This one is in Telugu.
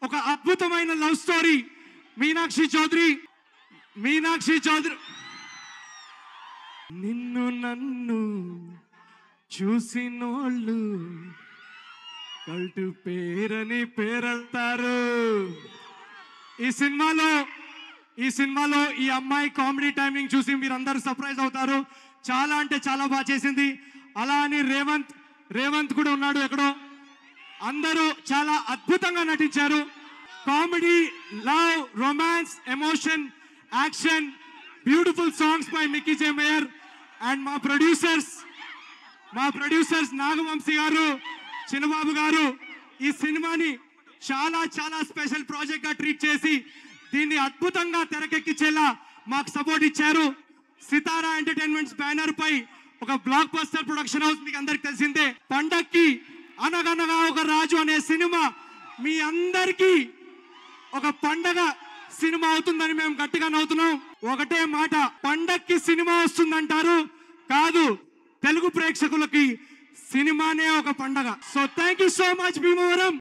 ఒక అద్భుతమైన లవ్ స్టోరీ. మీనాక్షి చౌదరి నిన్ను నన్ను చూసినోళ్ళు కల్టు పేరని పేరంటారు. ఈ సినిమాలో ఈ అమ్మాయి కామెడీ టైమింగ్ చూసి మీరందరూ సర్ప్రైజ్ అవుతారు. చాలా అంటే చాలా బాగా చేసింది. అలా అని రేవంత్ కూడా ఉన్నాడు ఎక్కడో. అందరూ చాలా అద్భుతంగా నటించారు. Comedy, love, romance, emotion, action, beautiful songs by Mickey J mayor and మా ప్రొడ్యూసర్స్ నాగవంశీ గారు, చిన్నబాబు గారు ఈ సినిమాని చాలా చాలా స్పెషల్ ప్రాజెక్ట్ గా ట్రీట్ చేసి దీన్ని అద్భుతంగా తెరకెక్కించేలా మాకు సపోర్ట్ ఇచ్చారు. సితారా ఎంటర్టైన్మెంట్స్ బ్యానర్ పై ఒక బ్లాక్ బస్టర్ ప్రొడక్షన్ హౌస్ మీకు అందరికి తెలిసిందే. పండక్కి అనగనగా ఒక రాజు అనే సినిమా మీ అందరికీ ఒక పండగ సినిమా అవుతుందని మేము గట్టిగా నవ్వుతున్నాం. ఒకటే మాట, పండక్కి సినిమా వస్తుందంటారు, కాదు, తెలుగు ప్రేక్షకులకి సినిమానే ఒక పండగ. So thank you so much Bhimavaram.